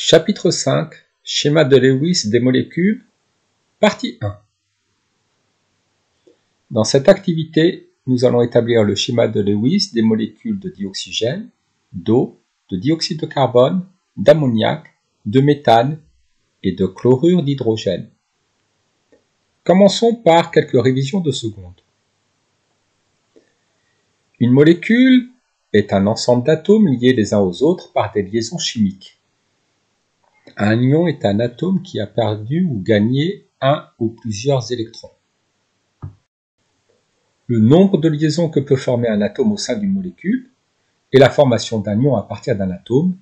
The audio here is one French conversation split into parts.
Chapitre 5 Schéma de Lewis des molécules, partie 1. Dans cette activité, nous allons établir le schéma de Lewis des molécules de dioxygène, d'eau, de dioxyde de carbone, d'ammoniac, de méthane et de chlorure d'hydrogène. Commençons par quelques révisions de seconde. Une molécule est un ensemble d'atomes liés les uns aux autres par des liaisons chimiques. Un ion est un atome qui a perdu ou gagné un ou plusieurs électrons. Le nombre de liaisons que peut former un atome au sein d'une molécule et la formation d'un ion à partir d'un atome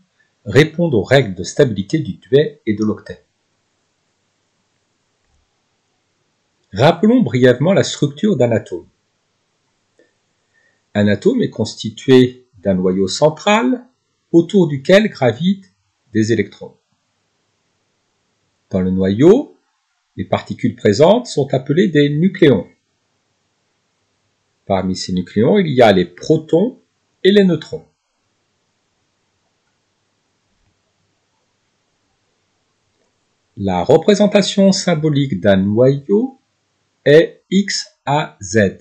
répondent aux règles de stabilité du duet et de l'octet. Rappelons brièvement la structure d'un atome. Un atome est constitué d'un noyau central autour duquel gravitent des électrons. Dans le noyau, les particules présentes sont appelées des nucléons. Parmi ces nucléons, il y a les protons et les neutrons. La représentation symbolique d'un noyau est X, A, Z.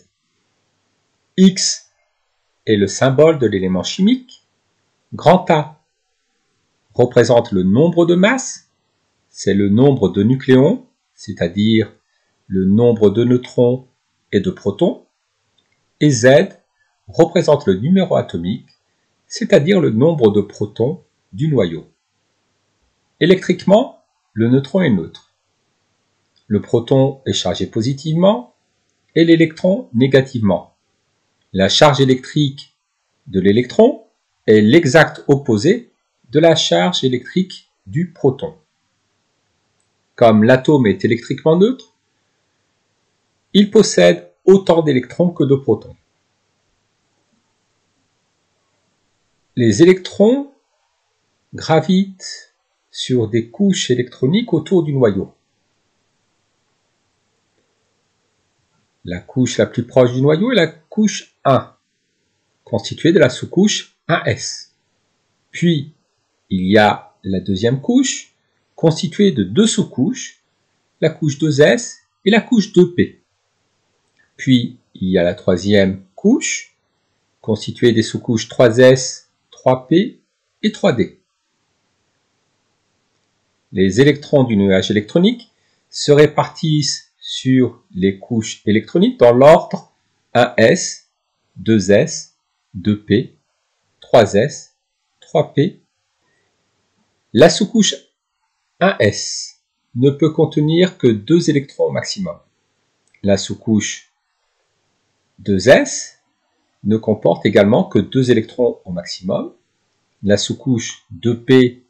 X est le symbole de l'élément chimique. Grand A représente le nombre de masses. C'est le nombre de nucléons, c'est-à-dire le nombre de neutrons et de protons. Et Z représente le numéro atomique, c'est-à-dire le nombre de protons du noyau. Électriquement, le neutron est neutre. Le proton est chargé positivement et l'électron négativement. La charge électrique de l'électron est l'exact opposé de la charge électrique du proton. Comme l'atome est électriquement neutre, il possède autant d'électrons que de protons. Les électrons gravitent sur des couches électroniques autour du noyau. La couche la plus proche du noyau est la couche 1, constituée de la sous-couche 1s. Puis, il y a la deuxième couche, constituée de deux sous-couches, la couche 2s et la couche 2p. Puis, il y a la troisième couche, constituée des sous-couches 3s, 3p et 3d. Les électrons du nuage électronique se répartissent sur les couches électroniques dans l'ordre 1s, 2s, 2p, 3s, 3p. La sous-couche 1s ne peut contenir que 2 électrons au maximum. La sous-couche 2s ne comporte également que 2 électrons au maximum. La sous-couche 2p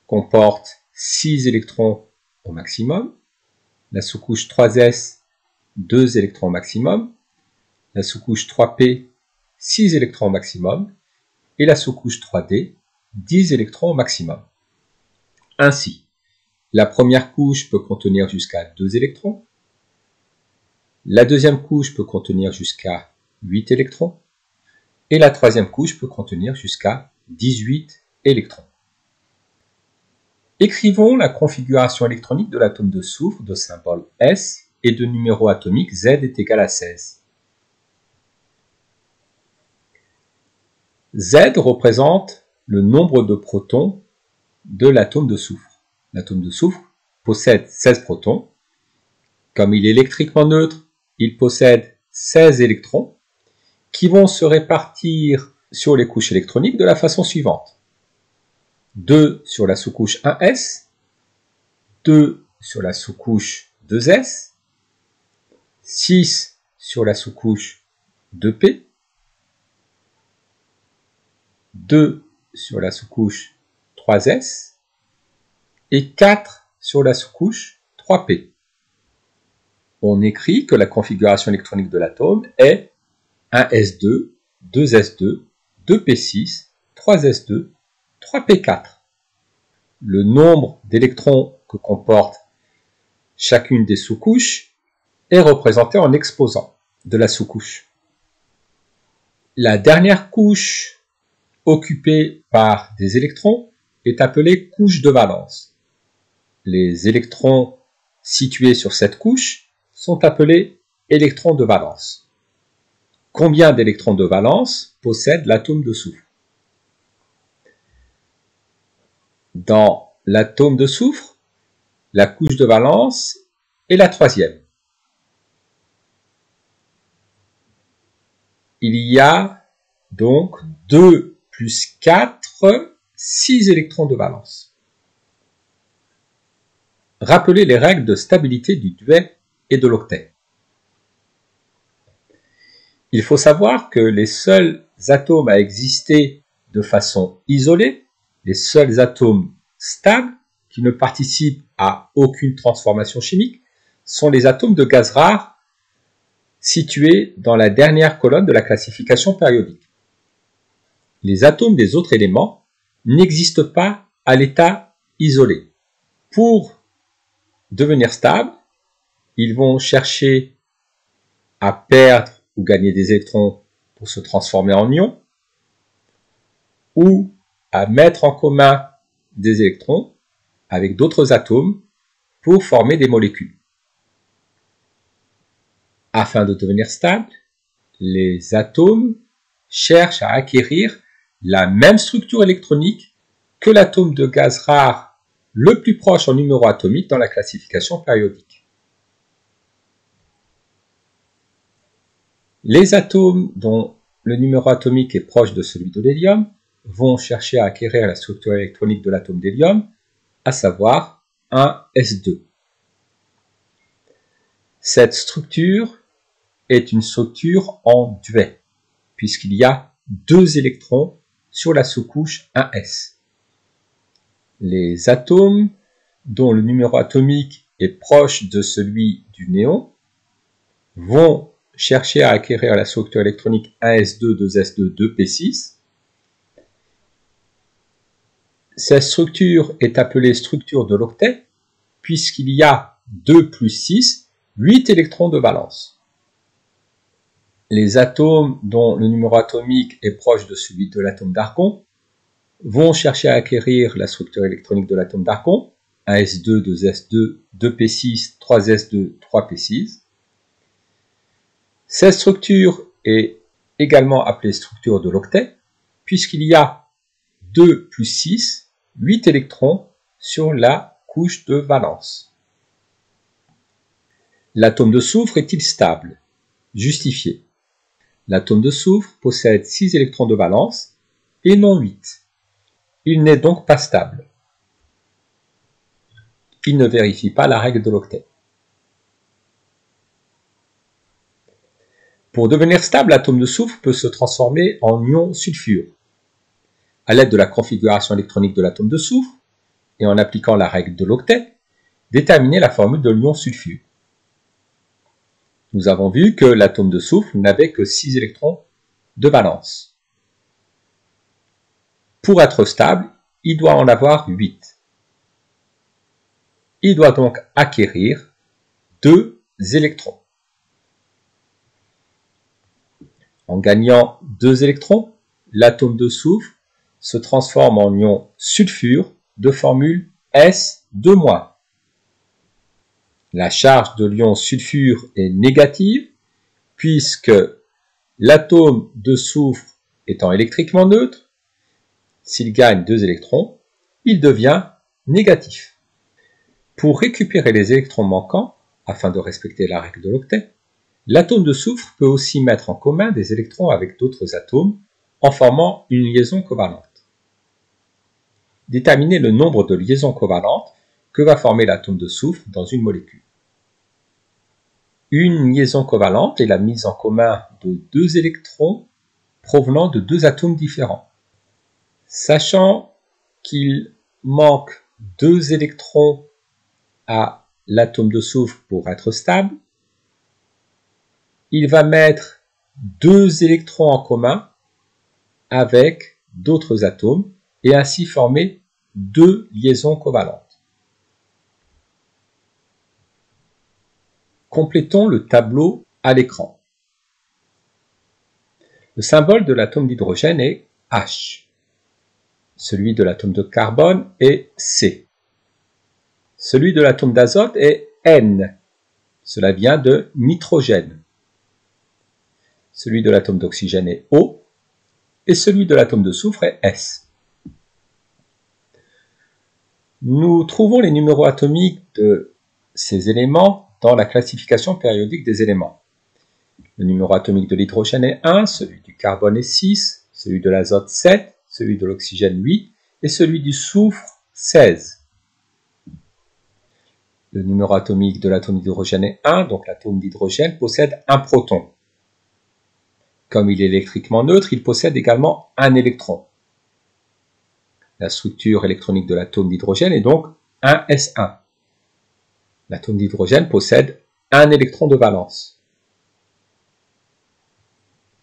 comporte 6 électrons au maximum. La sous-couche 3s, 2 électrons au maximum. La sous-couche 3p, 6 électrons au maximum. Et la sous-couche 3d, 10 électrons au maximum. Ainsi, la première couche peut contenir jusqu'à 2 électrons. La deuxième couche peut contenir jusqu'à 8 électrons. Et la troisième couche peut contenir jusqu'à 18 électrons. Écrivons la configuration électronique de l'atome de soufre de symbole S et de numéro atomique Z est égal à 16. Z représente le nombre de protons de l'atome de soufre. L'atome de soufre possède 16 protons. Comme il est électriquement neutre, il possède 16 électrons qui vont se répartir sur les couches électroniques de la façon suivante. 2 sur la sous-couche 1s, 2 sur la sous-couche 2s, 6 sur la sous-couche 2p, 2 sur la sous-couche 3s et 4 sur la sous-couche 3p. On écrit que la configuration électronique de l'atome est 1s2, 2s2, 2p6, 3s2, 3p4. Le nombre d'électrons que comporte chacune des sous-couches est représenté en exposant de la sous-couche. La dernière couche occupée par des électrons est appelée couche de valence. Les électrons situés sur cette couche sont appelés électrons de valence. Combien d'électrons de valence possède l'atome de soufre? Dans l'atome de soufre, la couche de valence est la troisième. Il y a donc 2 plus 4, 6 électrons de valence. Rappelez les règles de stabilité du duet et de l'octet. Il faut savoir que les seuls atomes à exister de façon isolée, les seuls atomes stables qui ne participent à aucune transformation chimique, sont les atomes de gaz rares situés dans la dernière colonne de la classification périodique. Les atomes des autres éléments n'existent pas à l'état isolé. Pour devenir stables, ils vont chercher à perdre ou gagner des électrons pour se transformer en ions, ou à mettre en commun des électrons avec d'autres atomes pour former des molécules. Afin de devenir stables, les atomes cherchent à acquérir la même structure électronique que l'atome de gaz rare le plus proche en numéro atomique dans la classification périodique. Les atomes dont le numéro atomique est proche de celui de l'hélium vont chercher à acquérir la structure électronique de l'atome d'hélium, à savoir un S2. Cette structure est une structure en duet, puisqu'il y a 2 électrons sur la sous-couche 1s. Les atomes dont le numéro atomique est proche de celui du néon vont chercher à acquérir la structure électronique 1s2, 2s2, 2p6. Cette structure est appelée structure de l'octet, puisqu'il y a 2 plus 6, 8 électrons de valence. Les atomes dont le numéro atomique est proche de celui de l'atome d'argon vont chercher à acquérir la structure électronique de l'atome d'argon, 1s2, 2s2, 2p6, 3s2, 3p6. Cette structure est également appelée structure de l'octet, puisqu'il y a 2 plus 6, 8 électrons sur la couche de valence. L'atome de soufre est-il stable? Justifié. L'atome de soufre possède 6 électrons de valence et non 8. Il n'est donc pas stable. Il ne vérifie pas la règle de l'octet. Pour devenir stable, l'atome de soufre peut se transformer en ion sulfure. À l'aide de la configuration électronique de l'atome de soufre, et en appliquant la règle de l'octet, déterminer la formule de l'ion sulfure. Nous avons vu que l'atome de soufre n'avait que 6 électrons de valence. Pour être stable, il doit en avoir 8. Il doit donc acquérir 2 électrons. En gagnant 2 électrons, l'atome de soufre se transforme en ion sulfure de formule S2-. La charge de l'ion sulfure est négative puisque l'atome de soufre étant électriquement neutre, s'il gagne 2 électrons, il devient négatif. Pour récupérer les électrons manquants, afin de respecter la règle de l'octet, l'atome de soufre peut aussi mettre en commun des électrons avec d'autres atomes en formant une liaison covalente. Déterminer le nombre de liaisons covalentes que va former l'atome de soufre dans une molécule. Une liaison covalente est la mise en commun de 2 électrons provenant de 2 atomes différents. Sachant qu'il manque 2 électrons à l'atome de soufre pour être stable, il va mettre 2 électrons en commun avec d'autres atomes et ainsi former 2 liaisons covalentes. Complétons le tableau à l'écran. Le symbole de l'atome d'hydrogène est H. Celui de l'atome de carbone est C. Celui de l'atome d'azote est N. Cela vient de nitrogène. Celui de l'atome d'oxygène est O. Et celui de l'atome de soufre est S. Nous trouvons les numéros atomiques de ces éléments dans la classification périodique des éléments. Le numéro atomique de l'hydrogène est 1, celui du carbone est 6, celui de l'azote 7, celui de l'oxygène 8 et celui du soufre 16. Le numéro atomique de l'atome d'hydrogène est 1, donc l'atome d'hydrogène possède un proton. Comme il est électriquement neutre, il possède également un électron. La structure électronique de l'atome d'hydrogène est donc 1s1. L'atome d'hydrogène possède un électron de valence.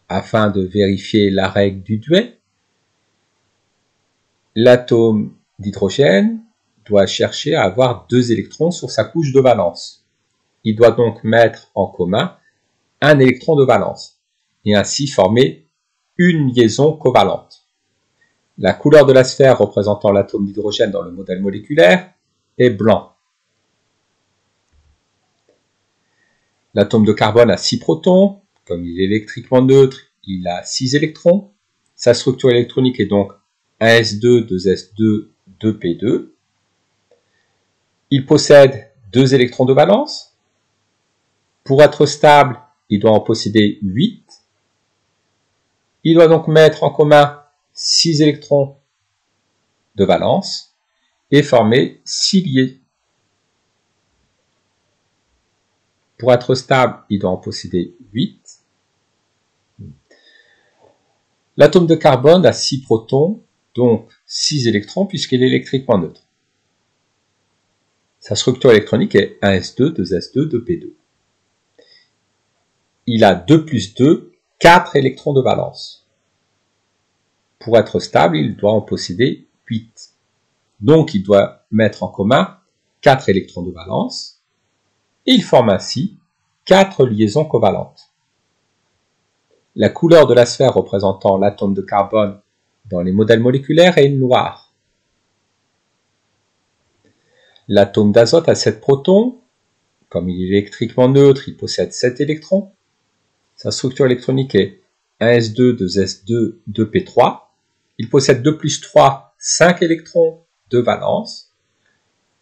Afin de vérifier la règle du Dewey, l'atome d'hydrogène doit chercher à avoir 2 électrons sur sa couche de valence. Il doit donc mettre en commun un électron de valence et ainsi former une liaison covalente. La couleur de la sphère représentant l'atome d'hydrogène dans le modèle moléculaire est blanc. L'atome de carbone a 6 protons. Comme il est électriquement neutre, il a 6 électrons. Sa structure électronique est donc 1s2, 2s2, 2p2. Il possède 2 électrons de valence. Pour être stable, il doit en posséder 8. Il doit donc mettre en commun 6 électrons de valence et former 6 liés. Pour être stable, il doit en posséder 8. L'atome de carbone a 6 protons, donc 6 électrons puisqu'il est électriquement neutre. Sa structure électronique est 1s2, 2s2, 2p2. Il a 2 plus 2, 4 électrons de valence. Pour être stable, il doit en posséder 8. Donc il doit mettre en commun 4 électrons de valence et il forme ainsi 4 liaisons covalentes. La couleur de la sphère représentant l'atome de carbone dans les modèles moléculaires est noire. L'atome d'azote a 7 protons. Comme il est électriquement neutre, il possède 7 électrons. Sa structure électronique est 1s2, 2s2, 2p3. Il possède 2 plus 3, 5 électrons de valence.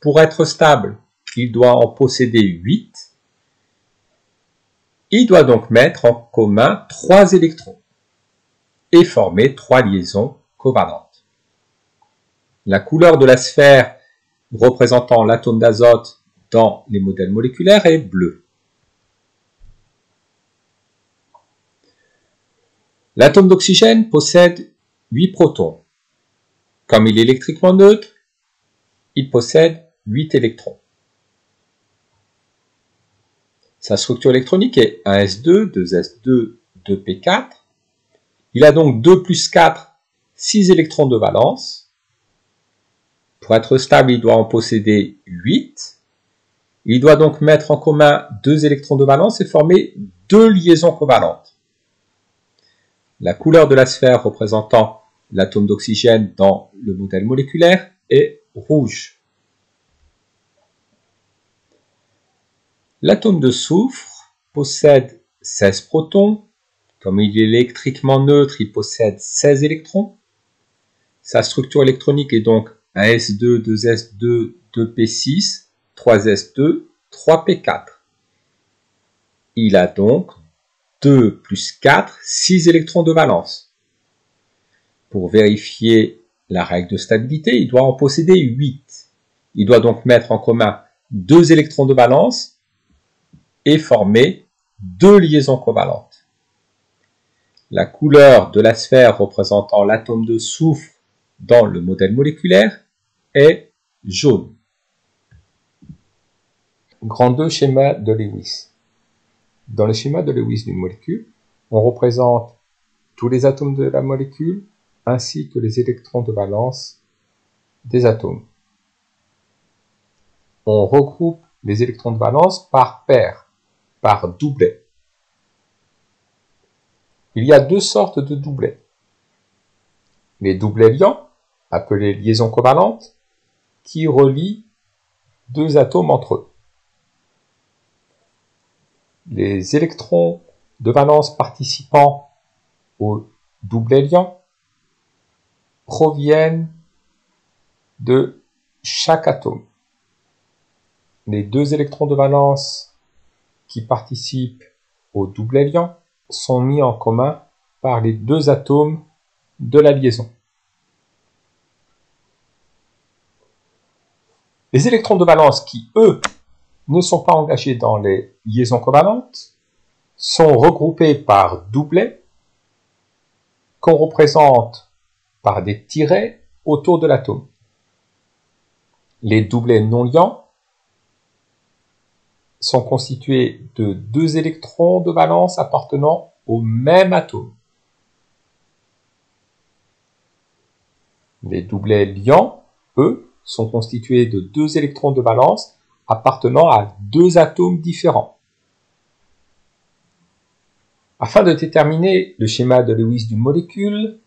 Pour être stable, il doit en posséder 8. Il doit donc mettre en commun 3 électrons et former 3 liaisons covalentes. La couleur de la sphère représentant l'atome d'azote dans les modèles moléculaires est bleue. L'atome d'oxygène possède 8 protons. Comme il est électriquement neutre, il possède 8 électrons. Sa structure électronique est 1s2, 2s2, 2p4. Il a donc 2 plus 4, 6 électrons de valence. Pour être stable, il doit en posséder 8. Il doit donc mettre en commun 2 électrons de valence et former 2 liaisons covalentes. La couleur de la sphère représentant l'atome d'oxygène dans le modèle moléculaire est rouge. L'atome de soufre possède 16 protons. Comme il est électriquement neutre, il possède 16 électrons. Sa structure électronique est donc 1s2, 2s2, 2p6, 3s2, 3p4. Il a donc 2 plus 4, 6 électrons de valence. Pour vérifier la règle de stabilité, il doit en posséder 8. Il doit donc mettre en commun 2 électrons de valence et former 2 liaisons covalentes. La couleur de la sphère représentant l'atome de soufre dans le modèle moléculaire est jaune. Grand 2, schéma de Lewis. Dans le schéma de Lewis d'une molécule, on représente tous les atomes de la molécule ainsi que les électrons de valence des atomes. On regroupe les électrons de valence par paire, par doublet. Il y a 2 sortes de doublets. Les doublets liants, appelées liaisons covalentes, qui relient deux atomes entre eux. Les électrons de valence participant au doublet liant proviennent de chaque atome. Les deux électrons de valence qui participent au doublet liant sont mis en commun par les deux atomes de la liaison. Les électrons de valence qui, eux, ne sont pas engagés dans les liaisons covalentes sont regroupés par doublets qu'on représente par des tirets autour de l'atome. Les doublets non liants sont constitués de deux électrons de valence appartenant au même atome. Les doublets liants, eux, sont constitués de deux électrons de valence appartenant à deux atomes différents. Afin de déterminer le schéma de Lewis d'une molécule,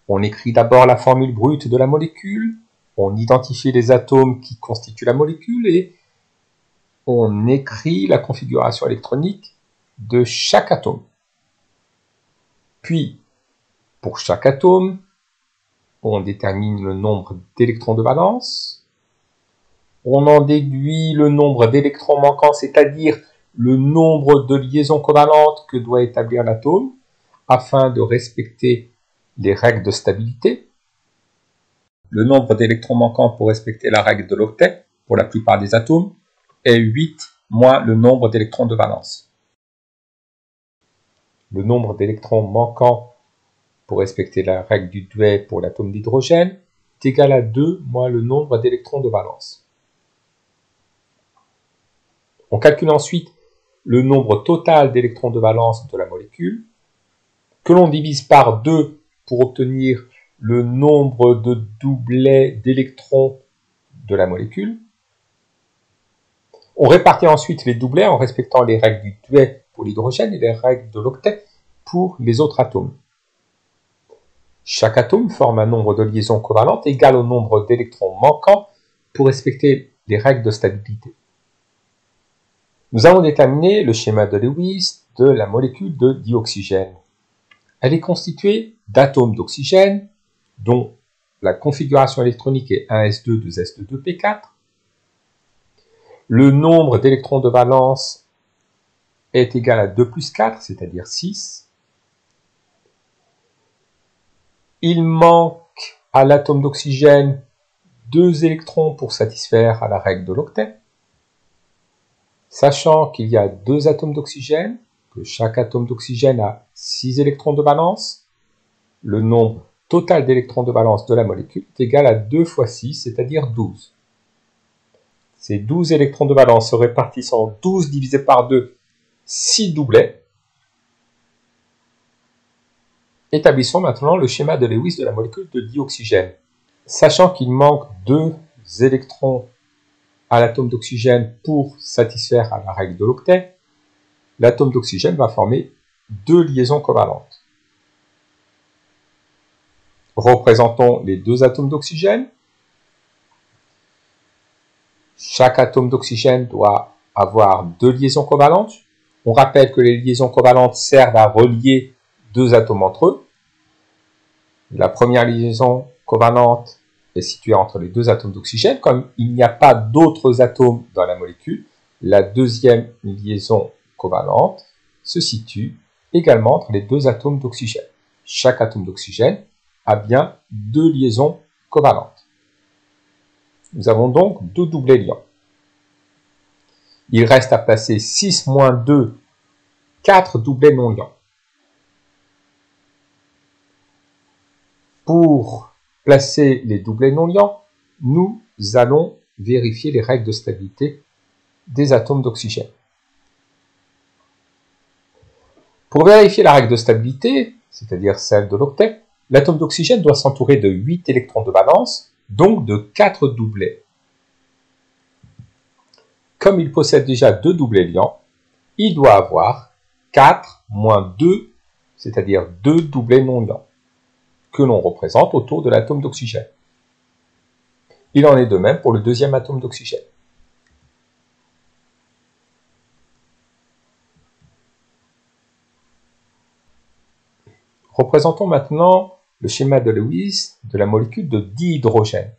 on écrit d'abord la formule brute de la molécule, on identifie les atomes qui constituent la molécule et on écrit la configuration électronique de chaque atome. Puis, pour chaque atome, on détermine le nombre d'électrons de valence, on en déduit le nombre d'électrons manquants, c'est-à-dire le nombre de liaisons covalentes que doit établir l'atome, afin de respecter les règles de stabilité. Le nombre d'électrons manquants pour respecter la règle de l'octet, pour la plupart des atomes, est 8 moins le nombre d'électrons de valence. Le nombre d'électrons manquants pour respecter la règle du Dewey pour l'atome d'hydrogène est égal à 2 moins le nombre d'électrons de valence. On calcule ensuite le nombre total d'électrons de valence de la molécule, que l'on divise par 2 pour obtenir le nombre de doublets d'électrons de la molécule. On répartit ensuite les doublets en respectant les règles du Dewey pour l'hydrogène et les règles de l'octet pour les autres atomes. Chaque atome forme un nombre de liaisons covalentes égal au nombre d'électrons manquants pour respecter les règles de stabilité. Nous allons déterminer le schéma de Lewis de la molécule de dioxygène. Elle est constituée d'atomes d'oxygène dont la configuration électronique est 1s2, 2s2, 2p4. Le nombre d'électrons de valence est égal à 2 plus 4, c'est-à-dire 6. Il manque à l'atome d'oxygène 2 électrons pour satisfaire à la règle de l'octet. Sachant qu'il y a 2 atomes d'oxygène, que chaque atome d'oxygène a 6 électrons de valence, le nombre total d'électrons de valence de la molécule est égal à 2 fois 6, c'est-à-dire 12. Ces 12 électrons de valence se répartissent en 12 divisé par 2, 6 doublets. Établissons maintenant le schéma de Lewis de la molécule de dioxygène. Sachant qu'il manque 2 électrons à l'atome d'oxygène pour satisfaire à la règle de l'octet, l'atome d'oxygène va former 2 liaisons covalentes. Représentons les 2 atomes d'oxygène. Chaque atome d'oxygène doit avoir 2 liaisons covalentes. On rappelle que les liaisons covalentes servent à relier 2 atomes entre eux. La première liaison covalente est située entre les 2 atomes d'oxygène. Comme il n'y a pas d'autres atomes dans la molécule, la deuxième liaison covalente se situe également entre les 2 atomes d'oxygène. Chaque atome d'oxygène a bien 2 liaisons covalentes. Nous avons donc 2 doublets liants. Il reste à placer 6 moins 2, 4 doublets non liants. Pour placer les doublets non liants, nous allons vérifier les règles de stabilité des atomes d'oxygène. Pour vérifier la règle de stabilité, c'est-à-dire celle de l'octet, l'atome d'oxygène doit s'entourer de 8 électrons de valence, donc de 4 doublets. Comme il possède déjà 2 doublets liants, il doit avoir 4 moins 2, c'est-à-dire 2 doublets non liants, que l'on représente autour de l'atome d'oxygène. Il en est de même pour le deuxième atome d'oxygène. Représentons maintenant le schéma de Lewis de la molécule de dihydrogène.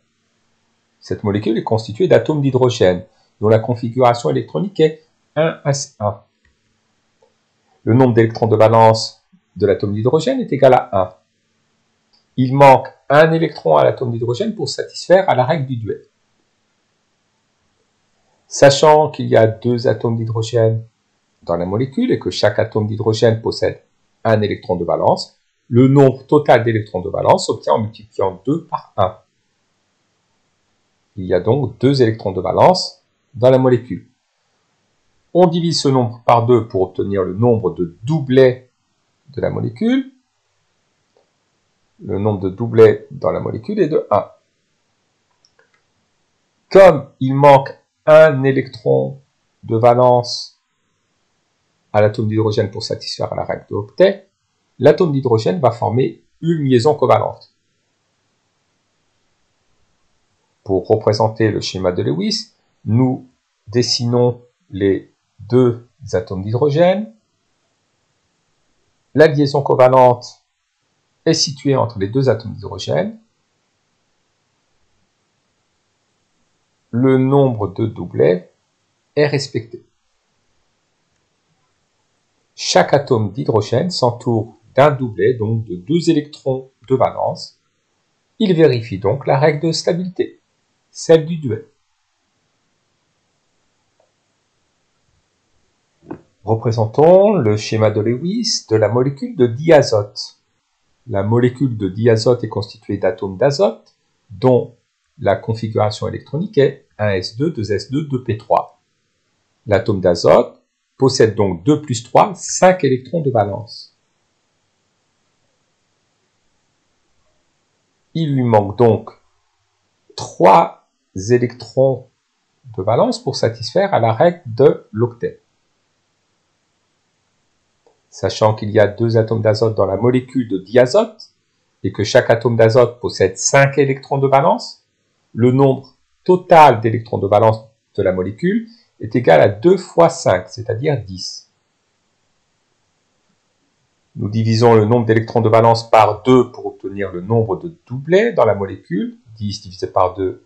Cette molécule est constituée d'atomes d'hydrogène, dont la configuration électronique est 1s1. Le nombre d'électrons de valence de l'atome d'hydrogène est égal à 1. Il manque un électron à l'atome d'hydrogène pour satisfaire à la règle du duel. Sachant qu'il y a deux atomes d'hydrogène dans la molécule et que chaque atome d'hydrogène possède un électron de valence, le nombre total d'électrons de valence s'obtient en multipliant 2 par 1. Il y a donc 2 électrons de valence dans la molécule. On divise ce nombre par 2 pour obtenir le nombre de doublets de la molécule. Le nombre de doublets dans la molécule est de 1. Comme il manque un électron de valence à l'atome d'hydrogène pour satisfaire à la règle de l'octet, l'atome d'hydrogène va former une liaison covalente. Pour représenter le schéma de Lewis, nous dessinons les deux atomes d'hydrogène. La liaison covalente est située entre les deux atomes d'hydrogène. Le nombre de doublets est respecté. Chaque atome d'hydrogène s'entoure d'un doublet, donc de 2 électrons de valence. Il vérifie donc la règle de stabilité, celle du duel. Représentons le schéma de Lewis de la molécule de diazote. La molécule de diazote est constituée d'atomes d'azote, dont la configuration électronique est 1s2, 2s2, 2p3. L'atome d'azote possède donc 2 plus 3, 5 électrons de valence. Il lui manque donc 3 électrons de valence pour satisfaire à la règle de l'octet. Sachant qu'il y a 2 atomes d'azote dans la molécule de diazote et que chaque atome d'azote possède 5 électrons de valence, le nombre total d'électrons de valence de la molécule est égal à 2 fois 5, c'est-à-dire 10. Nous divisons le nombre d'électrons de valence par 2 pour obtenir le nombre de doublets dans la molécule. 10 divisé par 2,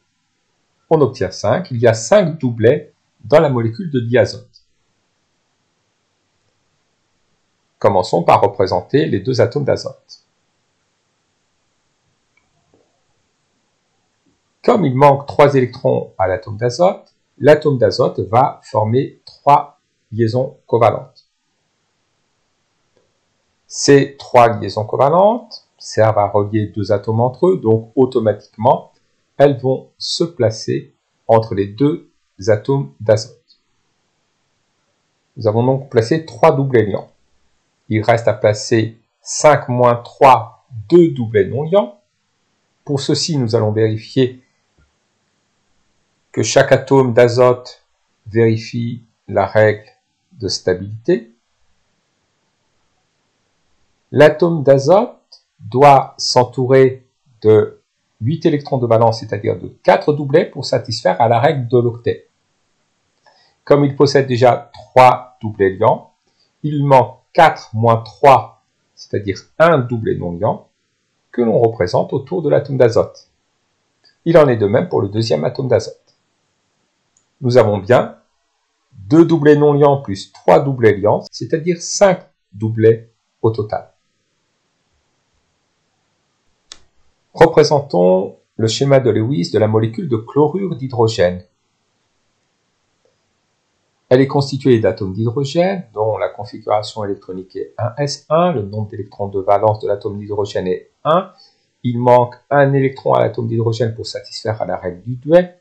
on obtient 5. Il y a 5 doublets dans la molécule de diazote. Commençons par représenter les 2 atomes d'azote. Comme il manque 3 électrons à l'atome d'azote va former 3 liaisons covalentes. Ces 3 liaisons covalentes servent à relier 2 atomes entre eux, donc automatiquement, elles vont se placer entre les 2 atomes d'azote. Nous avons donc placé 3 doublets liants. Il reste à placer 5 moins 3, 2 doublets non liants. Pour ceci, nous allons vérifier que chaque atome d'azote vérifie la règle de stabilité. L'atome d'azote doit s'entourer de 8 électrons de valence, c'est-à-dire de 4 doublets pour satisfaire à la règle de l'octet. Comme il possède déjà 3 doublets liants, il lui manque 4 moins 3, c'est-à-dire un doublet non liant, que l'on représente autour de l'atome d'azote. Il en est de même pour le deuxième atome d'azote. Nous avons bien 2 doublets non liants plus 3 doublets liants, c'est-à-dire 5 doublets au total. Représentons le schéma de Lewis de la molécule de chlorure d'hydrogène. Elle est constituée d'atomes d'hydrogène dont la configuration électronique est 1s1, le nombre d'électrons de valence de l'atome d'hydrogène est 1, il manque un électron à l'atome d'hydrogène pour satisfaire à la règle du duel.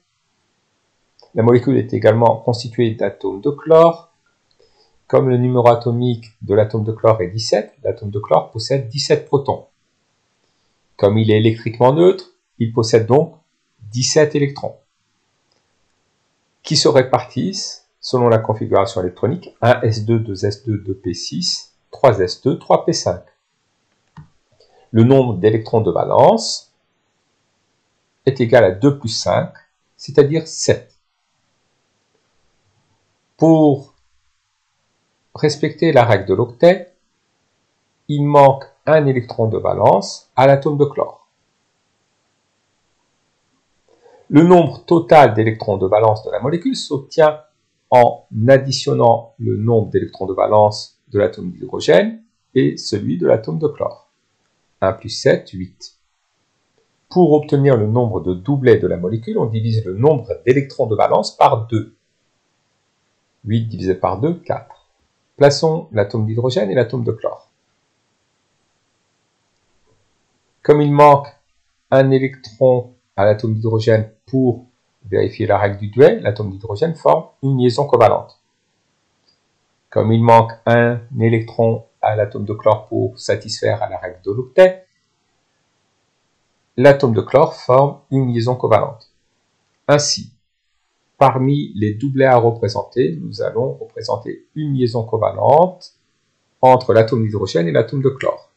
La molécule est également constituée d'atomes de chlore. Comme le numéro atomique de l'atome de chlore est 17, l'atome de chlore possède 17 protons. Comme il est électriquement neutre, il possède donc 17 électrons qui se répartissent selon la configuration électronique 1s2, 2s2, 2p6, 3s2, 3p5. Le nombre d'électrons de valence est égal à 2 plus 5, c'est-à-dire 7. Pour respecter la règle de l'octet, il manque un électron de valence à l'atome de chlore. Le nombre total d'électrons de valence de la molécule s'obtient en additionnant le nombre d'électrons de valence de l'atome d'hydrogène et celui de l'atome de chlore. 1 plus 7, 8. Pour obtenir le nombre de doublets de la molécule, on divise le nombre d'électrons de valence par 2. 8 divisé par 2, 4. Plaçons l'atome d'hydrogène et l'atome de chlore. Comme il manque un électron à l'atome d'hydrogène pour vérifier la règle du duel, l'atome d'hydrogène forme une liaison covalente. Comme il manque un électron à l'atome de chlore pour satisfaire à la règle de l'octet, l'atome de chlore forme une liaison covalente. Ainsi, parmi les doublets à représenter, nous allons représenter une liaison covalente entre l'atome d'hydrogène et l'atome de chlore.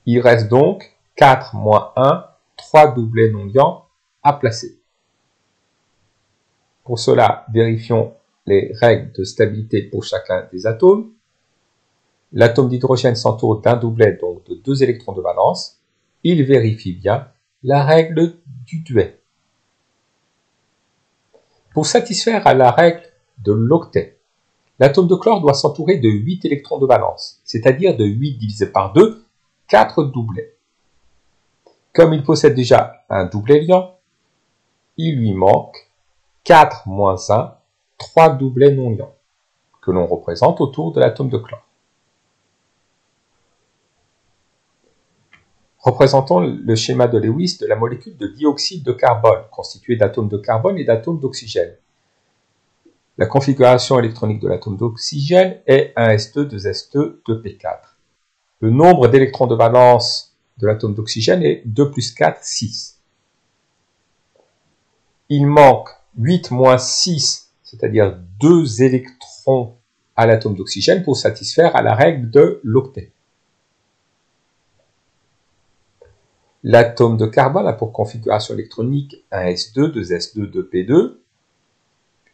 Il reste donc 4 moins 1, 3 doublets non liants à placer. Pour cela, vérifions les règles de stabilité pour chacun des atomes. L'atome d'hydrogène s'entoure d'un doublet, donc de 2 électrons de valence. Il vérifie bien la règle du duet. Pour satisfaire à la règle de l'octet, l'atome de chlore doit s'entourer de 8 électrons de valence, c'est-à-dire de 8 divisé par 2, 4 doublets. Comme il possède déjà un doublet liant, il lui manque 4 moins 1, 3 doublets non liants, que l'on représente autour de l'atome de chlore. Représentons le schéma de Lewis de la molécule de dioxyde de carbone, constituée d'atomes de carbone et d'atomes d'oxygène. La configuration électronique de l'atome d'oxygène est 1s2, 2s2, 2p4. Le nombre d'électrons de valence de l'atome d'oxygène est 2 plus 4, 6. Il manque 8 moins 6, c'est-à-dire 2 électrons à l'atome d'oxygène pour satisfaire à la règle de l'octet. L'atome de carbone a pour configuration électronique 1s2, 2s2, 2p2.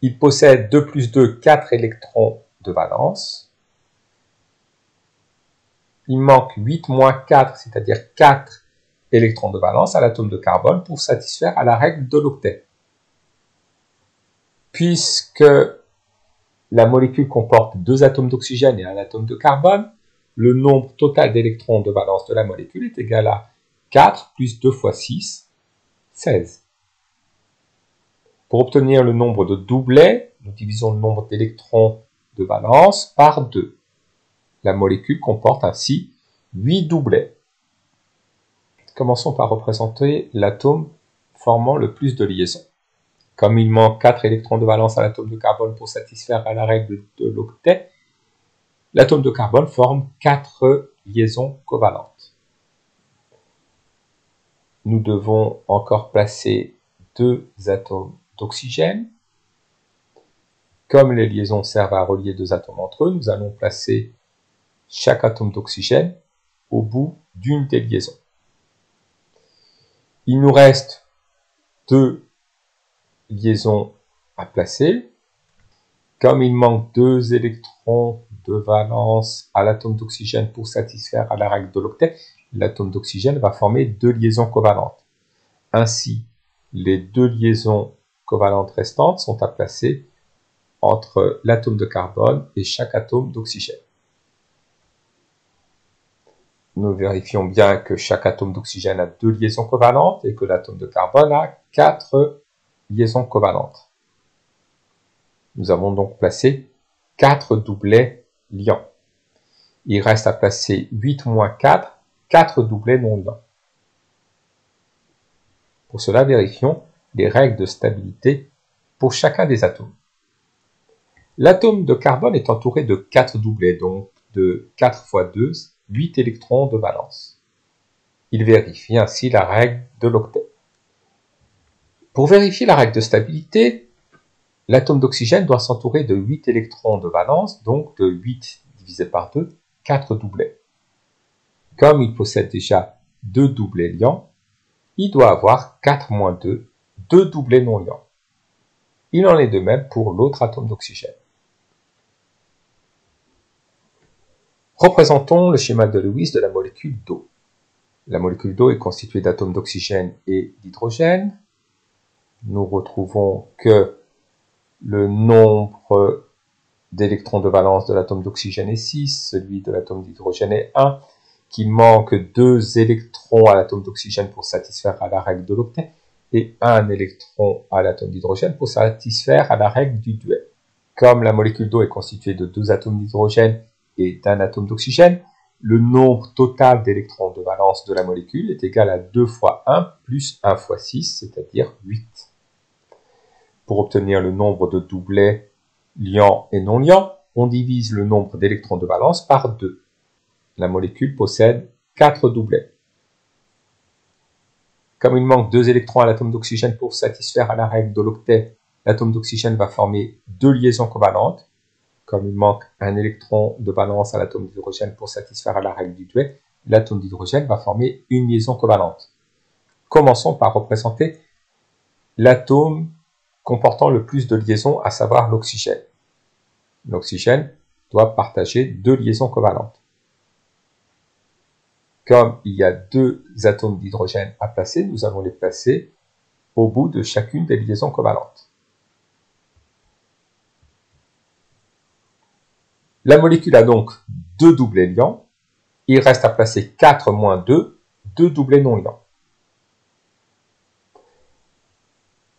Il possède 2 plus 2, 4 électrons de valence. Il manque 8 moins 4, c'est-à-dire 4 électrons de valence à l'atome de carbone pour satisfaire à la règle de l'octet. Puisque la molécule comporte 2 atomes d'oxygène et un atome de carbone, le nombre total d'électrons de valence de la molécule est égal à 4 plus 2 fois 6, 16. Pour obtenir le nombre de doublets, nous divisons le nombre d'électrons de valence par 2. La molécule comporte ainsi 8 doublets. Commençons par représenter l'atome formant le plus de liaisons. Comme il manque 4 électrons de valence à l'atome de carbone pour satisfaire à la règle de l'octet, l'atome de carbone forme 4 liaisons covalentes. Nous devons encore placer 2 atomes d'oxygène. Comme les liaisons servent à relier 2 atomes entre eux, nous allons placer chaque atome d'oxygène au bout d'une des liaisons. Il nous reste 2 liaisons à placer. Comme il manque 2 électrons de valence à l'atome d'oxygène pour satisfaire à la règle de l'octet, l'atome d'oxygène va former 2 liaisons covalentes. Ainsi, les 2 liaisons covalentes restantes sont à placer entre l'atome de carbone et chaque atome d'oxygène. Nous vérifions bien que chaque atome d'oxygène a 2 liaisons covalentes et que l'atome de carbone a 4 liaisons covalentes. Nous avons donc placé 4 doublets liants. Il reste à placer 8 moins 4, 4 doublets non liants. Pour cela, vérifions les règles de stabilité pour chacun des atomes. L'atome de carbone est entouré de 4 doublets, donc de 4 fois 2, 8 électrons de valence. Il vérifie ainsi la règle de l'octet. Pour vérifier la règle de stabilité, l'atome d'oxygène doit s'entourer de 8 électrons de valence, donc de 8 divisé par 2, 4 doublets. Comme il possède déjà 2 doublés liants, il doit avoir 4-2, 2 doublés non liants. Il en est de même pour l'autre atome d'oxygène. Représentons le schéma de Lewis de la molécule d'eau. La molécule d'eau est constituée d'atomes d'oxygène et d'hydrogène. Nous retrouvons que le nombre d'électrons de valence de l'atome d'oxygène est 6, celui de l'atome d'hydrogène est 1, qu'il manque 2 électrons à l'atome d'oxygène pour satisfaire à la règle de l'octet, et 1 électron à l'atome d'hydrogène pour satisfaire à la règle du duel. Comme la molécule d'eau est constituée de 2 atomes d'hydrogène et d'un atome d'oxygène, le nombre total d'électrons de valence de la molécule est égal à 2 fois 1 plus 1 fois 6, c'est-à-dire 8. Pour obtenir le nombre de doublets liants et non liants, on divise le nombre d'électrons de valence par 2. La molécule possède 4 doublets. Comme il manque 2 électrons à l'atome d'oxygène pour satisfaire à la règle de l'octet, l'atome d'oxygène va former 2 liaisons covalentes. Comme il manque un électron de valence à l'atome d'hydrogène pour satisfaire à la règle du duel, l'atome d'hydrogène va former une liaison covalente. Commençons par représenter l'atome comportant le plus de liaisons, à savoir l'oxygène. L'oxygène doit partager 2 liaisons covalentes. Comme il y a 2 atomes d'hydrogène à placer, nous allons les placer au bout de chacune des liaisons covalentes. La molécule a donc 2 doublets liants. Il reste à placer 4 moins 2, 2 doublets non liants.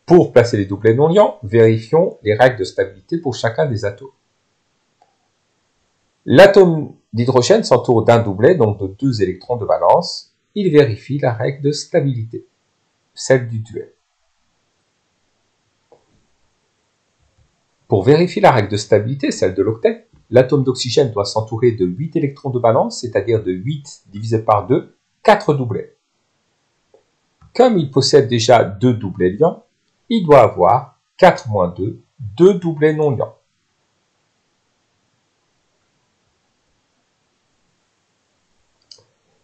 Pour placer les doublets non liants, vérifions les règles de stabilité pour chacun des atomes. L'atome d'hydrogène s'entoure d'un doublet, donc de 2 électrons de valence. Il vérifie la règle de stabilité, celle du duel. Pour vérifier la règle de stabilité, celle de l'octet, l'atome d'oxygène doit s'entourer de 8 électrons de valence, c'est-à-dire de 8 divisé par 2, 4 doublets. Comme il possède déjà 2 doublets liants, il doit avoir 4 moins 2, 2 doublets non liants.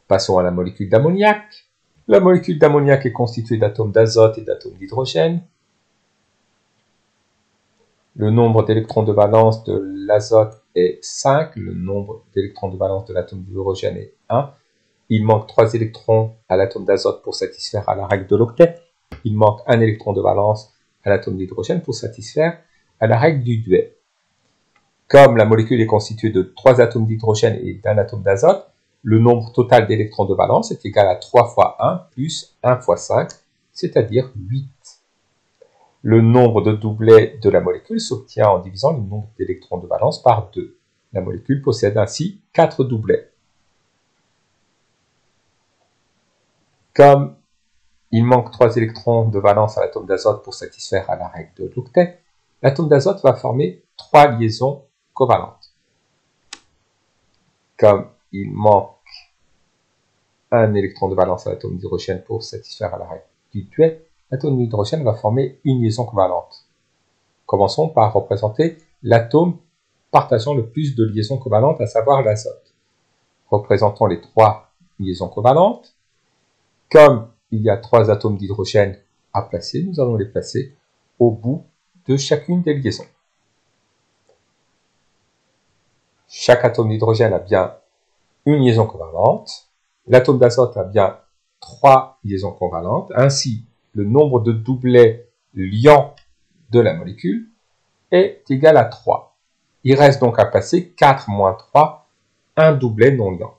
Passons à la molécule d'ammoniac. La molécule d'ammoniac est constituée d'atomes d'azote et d'atomes d'hydrogène. Le nombre d'électrons de valence de l'azote est 5, le nombre d'électrons de valence de l'atome d'hydrogène est 1. Il manque 3 électrons à l'atome d'azote pour satisfaire à la règle de l'octet. Il manque 1 électron de valence à l'atome d'hydrogène pour satisfaire à la règle du duel. Comme la molécule est constituée de 3 atomes d'hydrogène et d'un atome d'azote, le nombre total d'électrons de valence est égal à 3 fois 1 plus 1 fois 5, c'est-à-dire 8. Le nombre de doublets de la molécule s'obtient en divisant le nombre d'électrons de valence par 2. La molécule possède ainsi 4 doublets. Comme il manque 3 électrons de valence à l'atome d'azote pour satisfaire à la règle de l'octet, l'atome d'azote va former 3 liaisons covalentes. Comme il manque un électron de valence à l'atome d'hydrogène pour satisfaire à la règle du duel, l'atome d'hydrogène va former une liaison covalente. Commençons par représenter l'atome partageant le plus de liaisons covalentes, à savoir l'azote. Représentons les 3 liaisons covalentes. Comme il y a 3 atomes d'hydrogène à placer, nous allons les placer au bout de chacune des liaisons. Chaque atome d'hydrogène a bien une liaison covalente. L'atome d'azote a bien 3 liaisons covalentes. Ainsi, le nombre de doublets liants de la molécule est égal à 3. Il reste donc à placer 4 moins 3, un doublet non liant.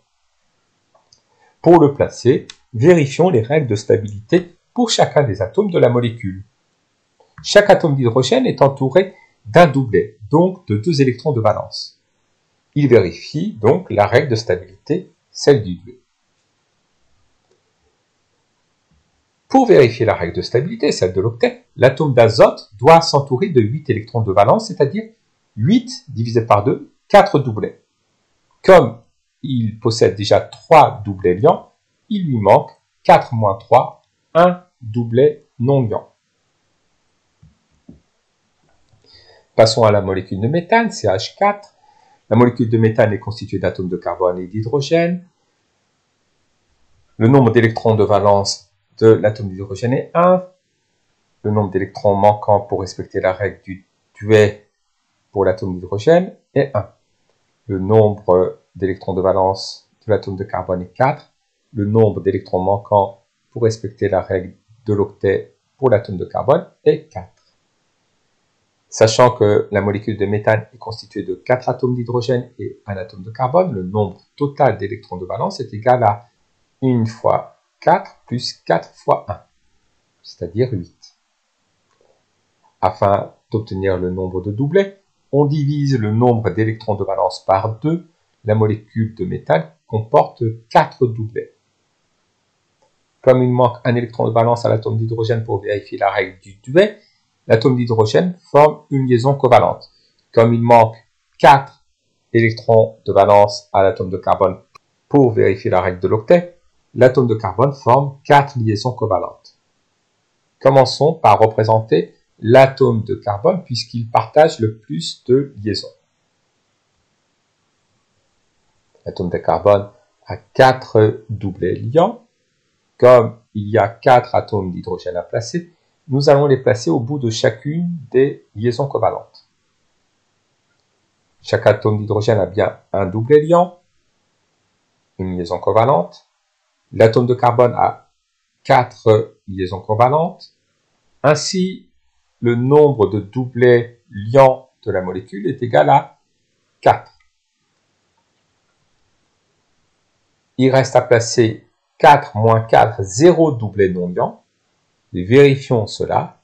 Pour le placer, vérifions les règles de stabilité pour chacun des atomes de la molécule. Chaque atome d'hydrogène est entouré d'un doublet, donc de 2 électrons de valence. Il vérifie donc la règle de stabilité, celle du duel. Pour vérifier la règle de stabilité, celle de l'octet, l'atome d'azote doit s'entourer de 8 électrons de valence, c'est-à-dire 8 divisé par 2, 4 doublets. Comme il possède déjà 3 doublets liants, il lui manque 4 moins 3, 1 doublet non liant. Passons à la molécule de méthane, CH4. La molécule de méthane est constituée d'atomes de carbone et d'hydrogène. Le nombre d'électrons de valence de l'atome d'hydrogène est 1. Le nombre d'électrons manquants pour respecter la règle du Dewey pour l'atome d'hydrogène est 1. Le nombre d'électrons de valence de l'atome de carbone est 4. Le nombre d'électrons manquants pour respecter la règle de l'octet pour l'atome de carbone est 4. Sachant que la molécule de méthane est constituée de 4 atomes d'hydrogène et 1 atome de carbone, le nombre total d'électrons de valence est égal à 1 fois 4 plus 4 fois 1, c'est-à-dire 8. Afin d'obtenir le nombre de doublets, on divise le nombre d'électrons de valence par 2. La molécule de méthane comporte 4 doublets. Comme il manque un électron de valence à l'atome d'hydrogène pour vérifier la règle du Dewey, l'atome d'hydrogène forme une liaison covalente. Comme il manque 4 électrons de valence à l'atome de carbone pour vérifier la règle de l'octet, l'atome de carbone forme 4 liaisons covalentes. Commençons par représenter l'atome de carbone puisqu'il partage le plus de liaisons. L'atome de carbone a 4 doublets liants. Comme il y a 4 atomes d'hydrogène à placer, nous allons les placer au bout de chacune des liaisons covalentes. Chaque atome d'hydrogène a bien un doublet liant, une liaison covalente. L'atome de carbone a 4 liaisons covalentes. Ainsi, le nombre de doublets liants de la molécule est égal à 4. Il reste à placer 4 moins 4, 0 doublets non liants. Vérifions cela.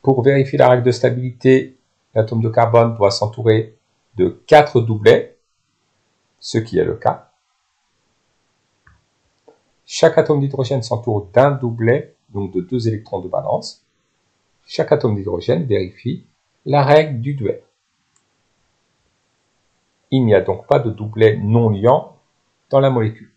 Pour vérifier la règle de stabilité, l'atome de carbone doit s'entourer de 4 doublets, ce qui est le cas. Chaque atome d'hydrogène s'entoure d'un doublet, donc de 2 électrons de valence. Chaque atome d'hydrogène vérifie la règle du Dewey. Il n'y a donc pas de doublet non liant dans la molécule.